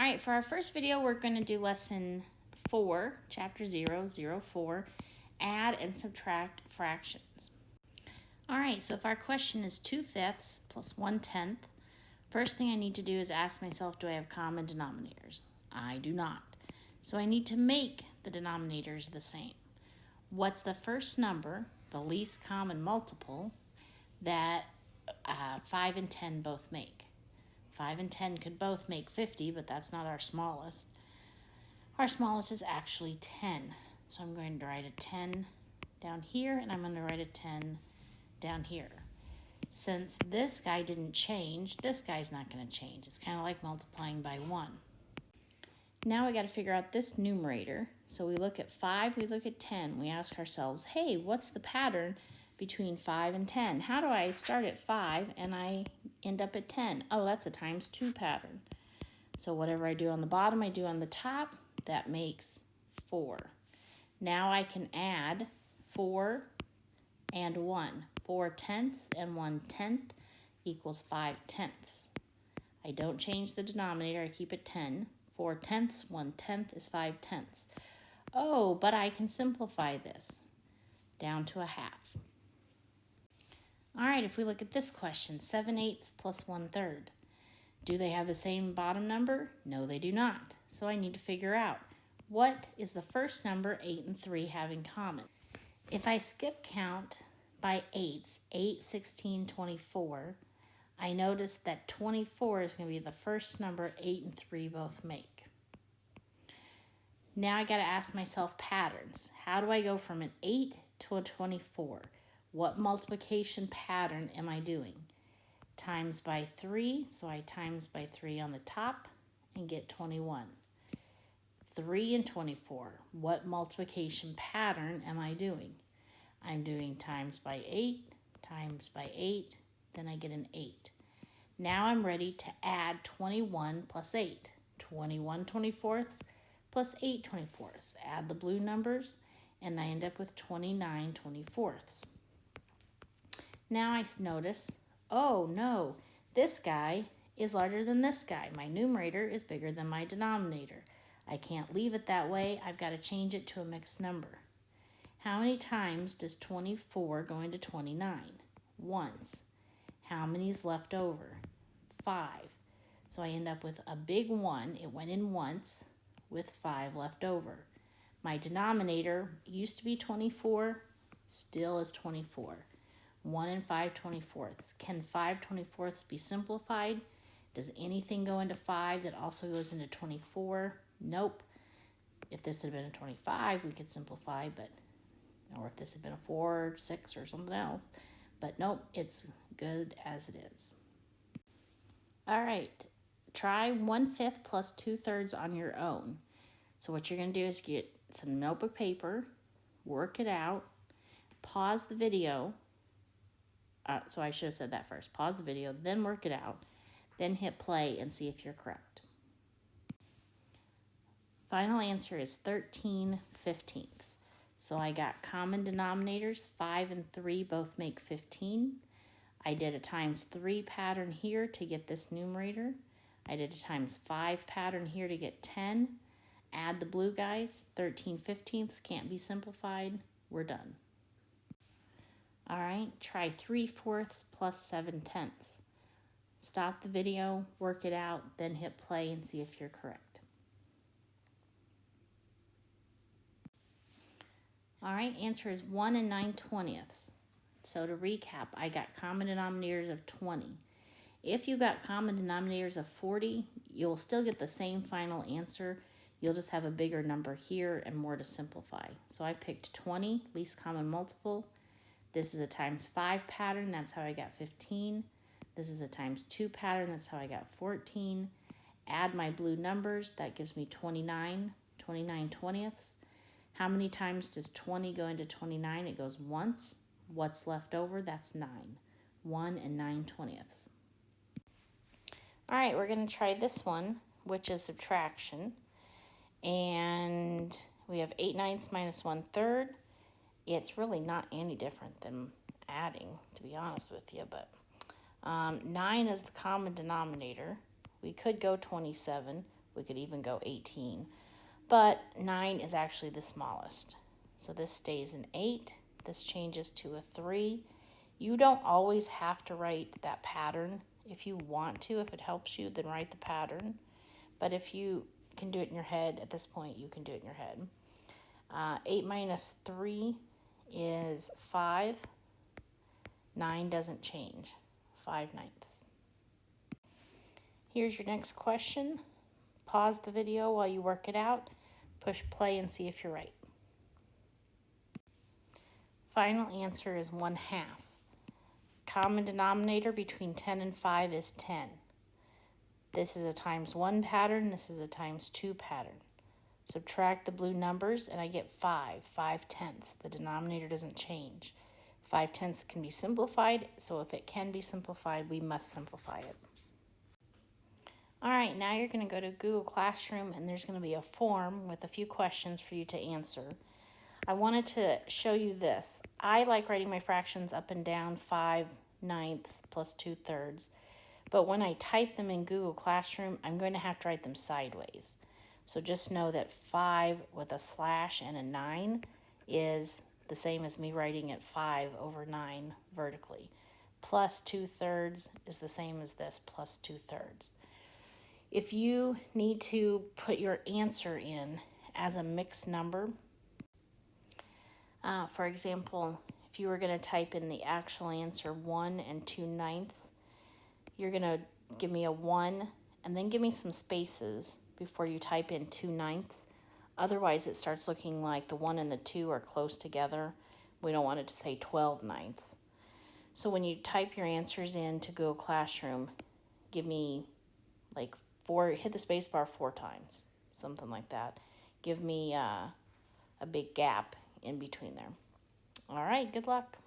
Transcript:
All right, for our first video, we're going to do lesson 4, chapter 004, add and subtract fractions. All right, so if our question is 2/5 plus 1/10, first thing I need to do is ask myself, do I have common denominators? I do not. So I need to make the denominators the same. What's the first number, the least common multiple, that 5 and 10 both make? 5 and 10 could both make 50, but that's not our smallest. Our smallest is actually 10. So I'm going to write a 10 down here, and I'm going to write a 10 down here. Since this guy didn't change, this guy's not going to change. It's kind of like multiplying by 1. Now we got to figure out this numerator. So we look at 5, we look at 10. We ask ourselves, hey, what's the pattern between 5 and 10? How do I start at 5 and I end up at 10? Oh, that's a times 2 pattern. So whatever I do on the bottom, I do on the top. That makes 4. Now I can add 4 and 1. 4/10 and 1/10 equals 5/10. I don't change the denominator. I keep it 10. 4/10, 1/10 is 5/10. Oh, but I can simplify this down to a half. All right, if we look at this question, 7/8 plus 1/3. Do they have the same bottom number? No, they do not. So I need to figure out, what is the first number 8 and 3 have in common? If I skip count by 8s, 8, 16, 24, I notice that 24 is going to be the first number 8 and 3 both make. Now I got to ask myself patterns. How do I go from an 8 to a 24? What multiplication pattern am I doing? Times by 3, so I times by 3 on the top and get 21. 3 and 24, what multiplication pattern am I doing? I'm doing times by 8, then I get an 8. Now I'm ready to add 21 plus 8. 21 24ths plus 8 24ths. Add the blue numbers, and I end up with 29 24ths. Now I notice, oh no, this guy is larger than this guy. My numerator is bigger than my denominator. I can't leave it that way. I've got to change it to a mixed number. How many times does 24 go into 29? Once. How many is left over? 5. So I end up with a big 1. It went in once with 5 left over. My denominator used to be 24, still is 24. 1 and 5 24ths. Can 5 24ths be simplified? Does anything go into 5 that also goes into 24? Nope. If this had been a 25, we could simplify, or if this had been a 4, 6, or something else. But nope, it's good as it is. All right, try 1/5 plus 2/3 on your own. So what you're going to do is get some notebook paper, work it out, pause the video. So I should have said that first. Pause the video, then work it out, then hit play and see if you're correct. Final answer is 13/15. So I got common denominators. 5 and 3 both make 15. I did a times 3 pattern here to get this numerator. I did a times 5 pattern here to get 10. Add the blue guys. 13/15 can't be simplified. We're done. All right, try 3/4 plus 7/10. Stop the video, work it out, then hit play and see if you're correct. All right, answer is 1 and 9/20. So to recap, I got common denominators of 20. If you got common denominators of 40, you'll still get the same final answer. You'll just have a bigger number here and more to simplify. So I picked 20, least common multiple. This is a times 5 pattern, that's how I got 15. This is a times 2 pattern, that's how I got 14. Add my blue numbers, that gives me 29 20ths. How many times does 20 go into 29? It goes once. What's left over? That's 9. 1 and 9/20. All right, we're going to try this one, which is subtraction. And we have 8/9 minus 1/3. It's really not any different than adding, to be honest with you, but 9 is the common denominator. We could go 27. We could even go 18. But 9 is actually the smallest. So this stays an 8. This changes to a 3. You don't always have to write that pattern. If you want to, if it helps you, then write the pattern. But if you can do it in your head, at this point, you can do it in your head. 8 minus 3 is 5. 9 doesn't change. 5/9. Here's your next question. Pause the video while you work it out. Push play and see if you're right. Final answer is 1/2. Common denominator between 10 and 5 is 10. This is a times 1 pattern. This is a times 2 pattern. Subtract the blue numbers and I get 5. 5/10. The denominator doesn't change. 5/10 can be simplified, so if it can be simplified, we must simplify it. All right, now you're going to go to Google Classroom and there's going to be a form with a few questions for you to answer. I wanted to show you this. I like writing my fractions up and down 5/9 plus 2/3. But when I type them in Google Classroom, I'm going to have to write them sideways. So just know that 5 with a slash and a 9 is the same as me writing it 5/9 vertically. Plus 2/3 is the same as this, plus 2/3. If you need to put your answer in as a mixed number, for example, if you were going to type in the actual answer 1 and 2/9, you're going to give me a 1 and then give me some spaces before you type in 2/9. Otherwise, it starts looking like the 1 and the 2 are close together. We don't want it to say 12/9. So when you type your answers into Google Classroom, give me like 4, hit the space bar 4 times, something like that. Give me a big gap in between there. All right, good luck.